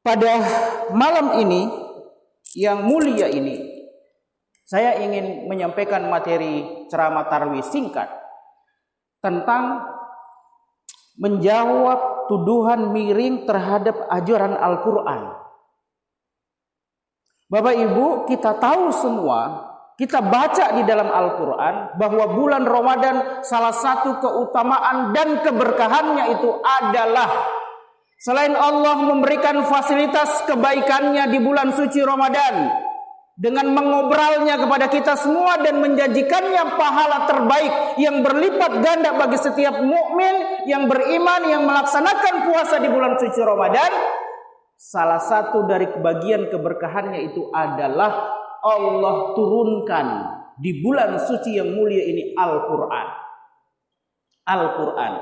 Pada malam ini yang mulia ini, saya ingin menyampaikan materi ceramah tarawih singkat tentang menjawab tuduhan miring terhadap ajaran Al-Quran. Bapak Ibu, kita tahu semua, kita baca di dalam Al-Quran bahwa bulan Ramadan salah satu keutamaan dan keberkahannya itu adalah selain Allah memberikan fasilitas kebaikannya di bulan suci Ramadan dengan mengobralnya kepada kita semua dan menjanjikannya pahala terbaik yang berlipat ganda bagi setiap mukmin yang beriman yang melaksanakan puasa di bulan suci Ramadan, salah satu dari kebagian keberkahannya itu adalah Allah turunkan di bulan suci yang mulia ini Al-Quran. Al-Quran.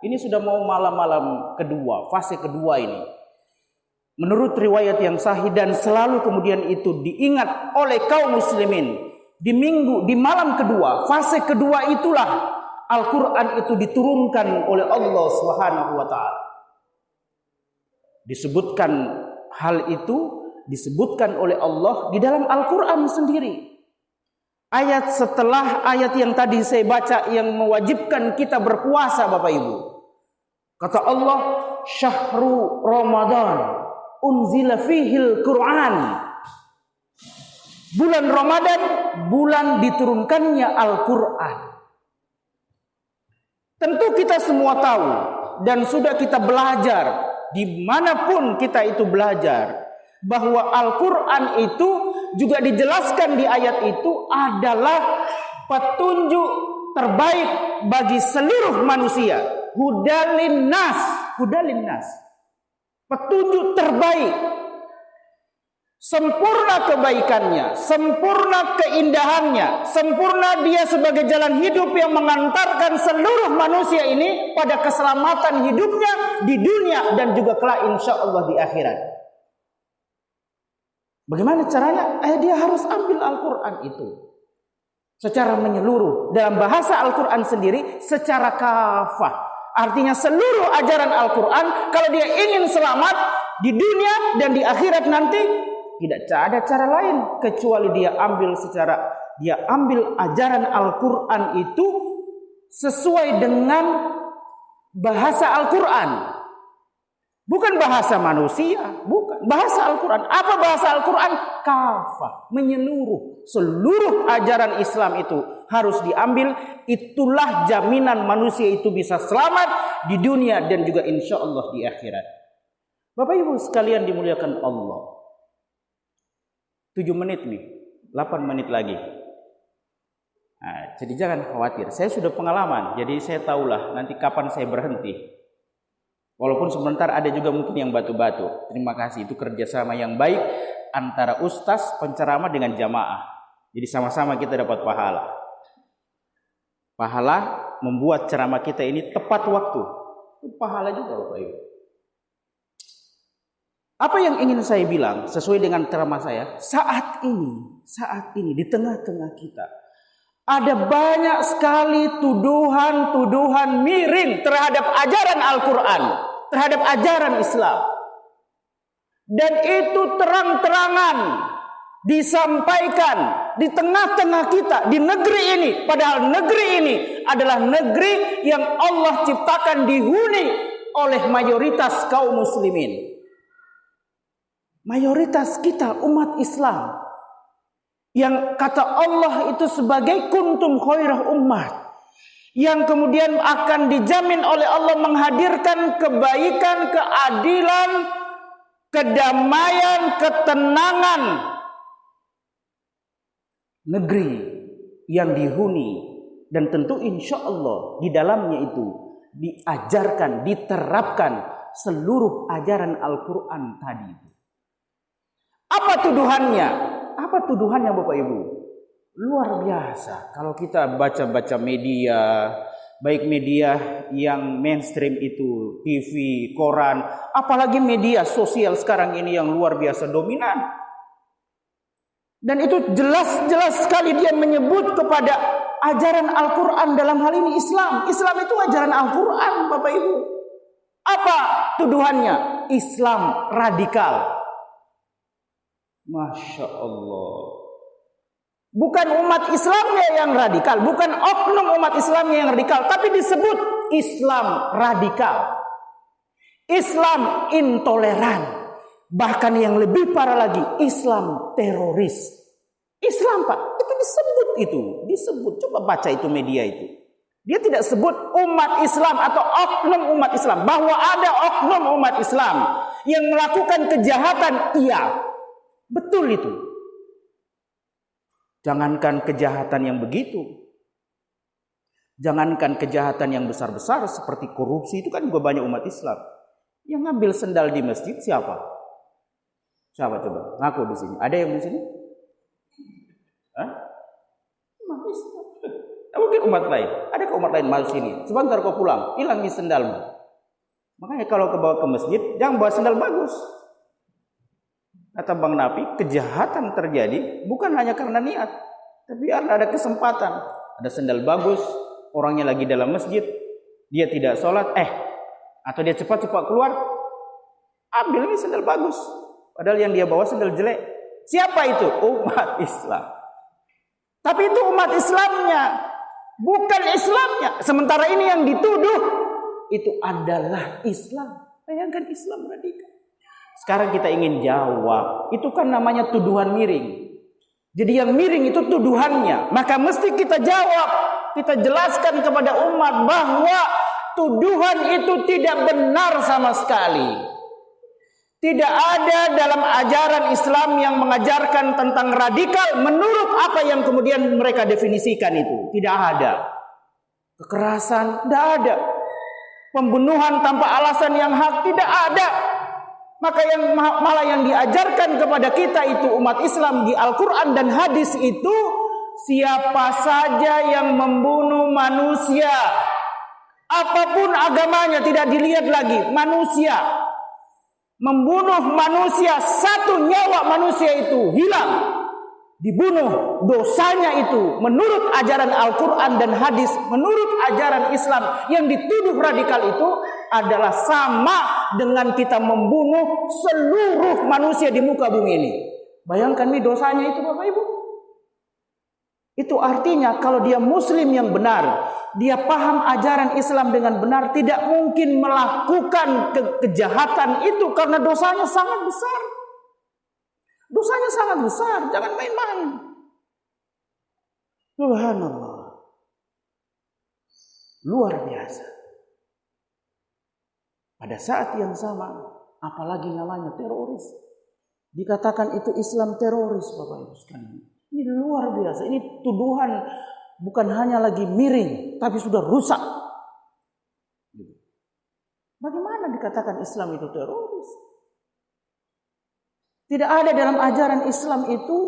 Ini sudah mau malam-malam kedua, fase kedua ini. Menurut riwayat yang sahih dan selalu kemudian itu diingat oleh kaum muslimin. Di malam kedua, fase kedua itulah Al-Quran itu diturunkan oleh Allah Subhanahu wa ta'ala. Disebutkan hal itu, disebutkan oleh Allah di dalam Al-Quran sendiri. Ayat setelah ayat yang tadi saya baca yang mewajibkan kita berpuasa Bapak Ibu. Kata Allah, Syahru Ramadan unzila fihil Quran. Bulan Ramadan, bulan diturunkannya Al-Quran. Tentu kita semua tahu dan sudah kita belajar dimanapun kita itu belajar bahwa Al-Quran itu juga dijelaskan di ayat itu adalah petunjuk terbaik bagi seluruh manusia. Hudalin nas. Petunjuk terbaik. Sempurna kebaikannya, sempurna keindahannya, sempurna dia sebagai jalan hidup yang mengantarkan seluruh manusia ini pada keselamatan hidupnya di dunia dan juga kelak insya Allah di akhirat. Bagaimana caranya? Dia harus ambil Al-Quran itu secara menyeluruh. Dalam bahasa Al-Quran sendiri secara kafah. Artinya seluruh ajaran Al-Quran, kalau dia ingin selamat di dunia dan di akhirat nanti, tidak ada cara lain kecuali dia ambil ajaran Al-Quran itu sesuai dengan bahasa Al-Quran. Bukan bahasa manusia, bukan. Bahasa Al-Quran. Apa bahasa Al-Quran? Kafah, menyeluruh. Seluruh ajaran Islam itu harus diambil. Itulah jaminan manusia itu bisa selamat di dunia dan juga insya Allah di akhirat. Bapak Ibu sekalian dimuliakan Allah. 7 menit nih, 8 menit lagi. Nah, jadi jangan khawatir. Saya sudah pengalaman, jadi saya tahulah nanti kapan saya berhenti. Walaupun sebentar ada juga mungkin yang batu-batu. Terima kasih, itu kerjasama yang baik antara ustaz, penceramah dengan jamaah. Jadi sama-sama kita dapat pahala. Pahala membuat ceramah kita ini tepat waktu. Itu pahala juga Bapak Ibu. Apa yang ingin saya bilang sesuai dengan ceramah saya, saat ini di tengah-tengah kita ada banyak sekali tuduhan-tuduhan miring terhadap ajaran Al-Quran, terhadap ajaran Islam. Dan itu terang-terangan disampaikan di tengah-tengah kita, di negeri ini. Padahal negeri ini adalah negeri yang Allah ciptakan dihuni oleh mayoritas kaum muslimin. Mayoritas kita umat Islam yang kata Allah itu sebagai kuntum khairah ummah, yang kemudian akan dijamin oleh Allah menghadirkan kebaikan, keadilan, kedamaian, ketenangan. Negeri yang dihuni dan tentu insya Allah di dalamnya itu diajarkan, diterapkan seluruh ajaran Al-Quran tadi. Apa tuduhannya? Apa tuduhannya Bapak Ibu? Luar biasa. Kalau kita baca-baca media, baik media yang mainstream itu, TV, koran, apalagi media sosial sekarang ini yang luar biasa dominan. Dan itu jelas-jelas sekali dia menyebut kepada ajaran Al-Quran dalam hal ini Islam. Islam itu ajaran Al-Quran Bapak Ibu. Apa tuduhannya? Islam radikal. Masya Allah. Bukan umat Islamnya yang radikal, bukan oknum umat Islamnya yang radikal, tapi disebut Islam radikal, Islam intoleran, bahkan yang lebih parah lagi, Islam teroris. Islam, Pak, itu disebut. Coba baca itu media itu. Dia tidak sebut umat Islam atau oknum umat Islam. Bahwa ada oknum umat Islam yang melakukan kejahatan, iya. Betul itu. Jangankan kejahatan yang begitu. Jangankan kejahatan yang besar-besar seperti korupsi, itu kan juga banyak umat Islam. Yang ngambil sendal di masjid siapa? Siapa coba? Ngaku di sini. Ada yang di sini? Hah? Umat Islam. Mungkin umat lain. Adakah umat lain masuk sini? Sebentar kau pulang, hilangi sendalmu. Makanya kalau kau bawa ke masjid, jangan bawa sendal bagus. Kata Bang Nafi, kejahatan terjadi bukan hanya karena niat, tapi ada kesempatan. Ada sendal bagus, orangnya lagi dalam masjid, dia tidak sholat, atau dia cepat-cepat keluar, ambil ini sendal bagus. Padahal yang dia bawa sendal jelek. Siapa itu? Umat Islam. Tapi itu umat Islamnya, bukan Islamnya. Sementara ini yang dituduh itu adalah Islam. Bayangkan Islam radikal. Sekarang kita ingin jawab. Itu kan namanya tuduhan miring. Jadi yang miring itu tuduhannya. Maka mesti kita jawab. Kita jelaskan kepada umat bahwa tuduhan itu tidak benar sama sekali. Tidak ada dalam ajaran Islam yang mengajarkan tentang radikal menurut apa yang kemudian mereka definisikan itu. Tidak ada. Kekerasan, tidak ada. Pembunuhan tanpa alasan yang hak, tidak ada. Maka yang malah yang diajarkan kepada kita itu umat Islam di Al-Quran dan hadis itu, siapa saja yang membunuh manusia, apapun agamanya tidak dilihat lagi, manusia. Membunuh manusia, satu nyawa manusia itu hilang, dibunuh, dosanya itu menurut ajaran Al-Quran dan hadis, menurut ajaran Islam yang dituduh radikal itu adalah sama dengan kita membunuh seluruh manusia di muka bumi ini. Bayangkan nih dosanya itu Bapak Ibu. Itu artinya kalau dia muslim yang benar, dia paham ajaran Islam dengan benar, tidak mungkin melakukan kejahatan itu karena dosanya sangat besar. Dosanya sangat besar, jangan main-main. Subhanallah. Luar biasa. Pada saat yang sama, apalagi namanya teroris. Dikatakan itu Islam teroris, Bapak Ibu sekalian. Ini luar biasa. Ini tuduhan bukan hanya lagi miring, tapi sudah rusak. Bagaimana dikatakan Islam itu teroris? Tidak ada dalam ajaran Islam itu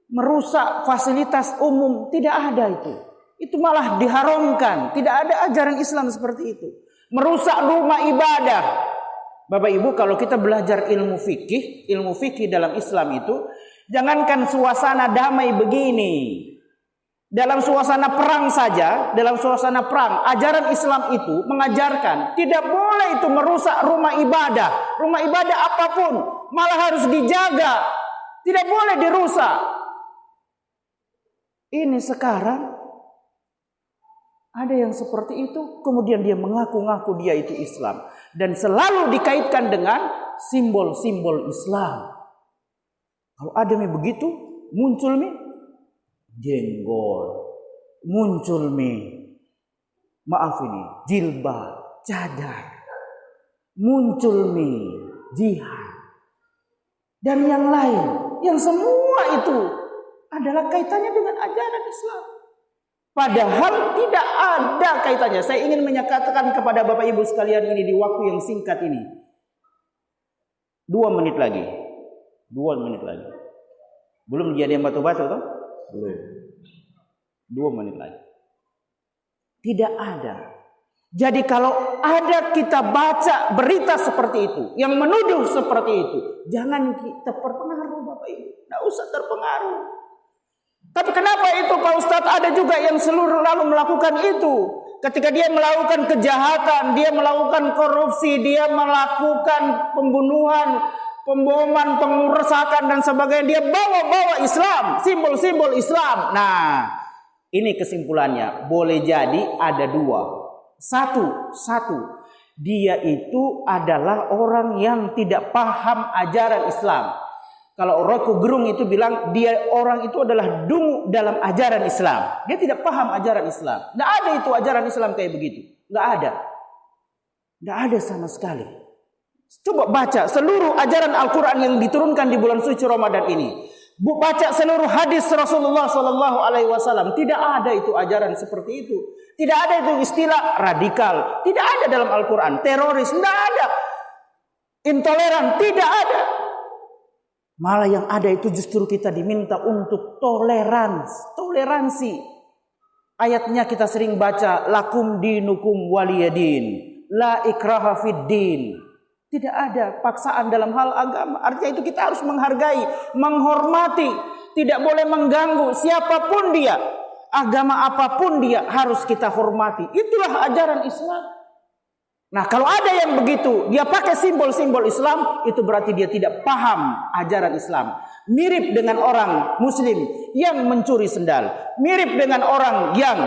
merusak fasilitas umum. Tidak ada itu. Itu malah diharamkan. Tidak ada ajaran Islam seperti itu. Merusak rumah ibadah. Bapak Ibu, kalau kita belajar ilmu fikih dalam Islam itu, jangankan suasana damai begini, dalam suasana perang saja, dalam suasana perang, ajaran Islam itu mengajarkan tidak boleh itu merusak rumah ibadah. Rumah ibadah apapun malah harus dijaga, tidak boleh dirusak. Ini sekarang ada yang seperti itu, kemudian dia mengaku-ngaku dia itu Islam dan selalu dikaitkan dengan simbol-simbol Islam. Kalau ada begitu, muncul jenggol, muncul jilbab, cadar, muncul jihad, dan yang lain, yang semua itu adalah kaitannya dengan ajaran Islam. Padahal tidak ada kaitannya. Saya ingin menyatakan kepada Bapak Ibu sekalian ini di waktu yang singkat ini. 2 menit lagi. Belum jadi yang batu-batu toh? Belum. 2 menit lagi. Tidak ada. Jadi kalau ada kita baca berita seperti itu, yang menuduh seperti itu, jangan kita terpengaruh Bapak Ibu. Tidak usah terpengaruh. Tapi kenapa itu Pak Ustadz ada juga yang seluruh lalu melakukan itu? Ketika dia melakukan kejahatan, dia melakukan korupsi, dia melakukan pembunuhan, pemboman, pengurusakan dan sebagainya. Dia bawa-bawa Islam, simbol-simbol Islam. Nah, ini kesimpulannya. Boleh jadi ada dua. Satu, dia itu adalah orang yang tidak paham ajaran Islam. Kalau Rocky Gerung itu bilang orang itu adalah dungu dalam ajaran Islam. Dia tidak paham ajaran Islam. Nggak ada itu ajaran Islam kayak begitu. Nggak ada. Nggak ada sama sekali. Coba baca seluruh ajaran Al-Quran yang diturunkan di bulan suci Ramadan ini. Baca seluruh hadis Rasulullah SAW. Tidak ada itu ajaran seperti itu. Tidak ada itu istilah radikal. Tidak ada dalam Al-Quran. Teroris, tidak ada. Intoleran, tidak ada. Malah yang ada itu justru kita diminta untuk toleransi. Ayatnya kita sering baca, lakum dinukum waliyadin, la ikraha fid din. Tidak ada paksaan dalam hal agama. Artinya itu kita harus menghargai, menghormati, tidak boleh mengganggu siapapun dia. Agama apapun dia harus kita hormati. Itulah ajaran Islam. Nah, kalau ada yang begitu, dia pakai simbol-simbol Islam, itu berarti dia tidak paham ajaran Islam. Mirip dengan orang Muslim yang mencuri sendal. Mirip dengan orang yang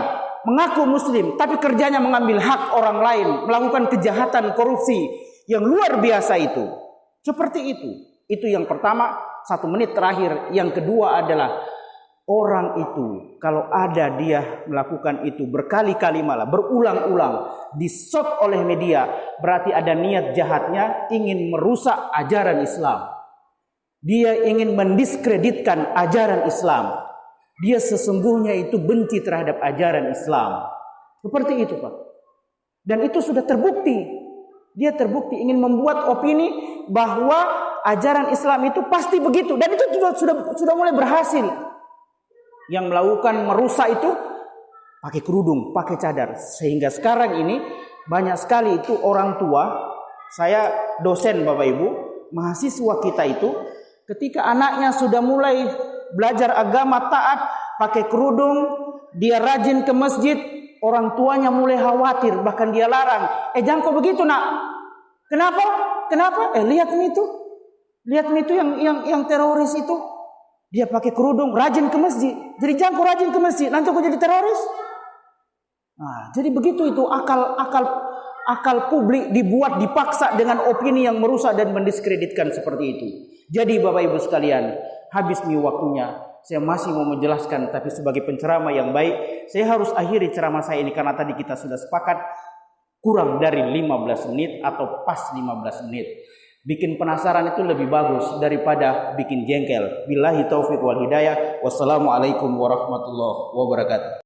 mengaku Muslim, tapi kerjanya mengambil hak orang lain, melakukan kejahatan korupsi yang luar biasa itu. Seperti itu. Itu yang pertama, 1 menit terakhir. Yang kedua adalah orang itu kalau ada dia melakukan itu berkali-kali, malah berulang-ulang, di-shot oleh media, berarti ada niat jahatnya ingin merusak ajaran Islam. Dia ingin mendiskreditkan ajaran Islam. Dia sesungguhnya itu benci terhadap ajaran Islam. Seperti itu, Pak. Dan itu sudah terbukti. Dia terbukti ingin membuat opini bahwa ajaran Islam itu pasti begitu, dan itu sudah mulai berhasil. Yang melakukan merusak itu pakai kerudung, pakai cadar. Sehingga sekarang ini banyak sekali itu orang tua. Saya dosen Bapak Ibu, mahasiswa kita itu ketika anaknya sudah mulai belajar agama, taat, pakai kerudung, dia rajin ke masjid, orang tuanya mulai khawatir, bahkan dia larang. Jangan kok begitu, Nak. Kenapa? Lihat itu. Lihat itu yang teroris itu. Dia pakai kerudung, rajin ke masjid. Jadi jangan kau rajin ke masjid, nanti kau jadi teroris. Nah, jadi begitu itu akal publik dibuat, dipaksa dengan opini yang merusak dan mendiskreditkan seperti itu. Jadi Bapak Ibu sekalian, habis nih waktunya. Saya masih mau menjelaskan, tapi sebagai penceramah yang baik, saya harus akhiri ceramah saya ini karena tadi kita sudah sepakat kurang dari 15 menit atau pas 15 menit. Bikin penasaran itu lebih bagus daripada bikin jengkel. Billahi taufiq wal hidayah. Wassalamualaikum warahmatullahi wabarakatuh.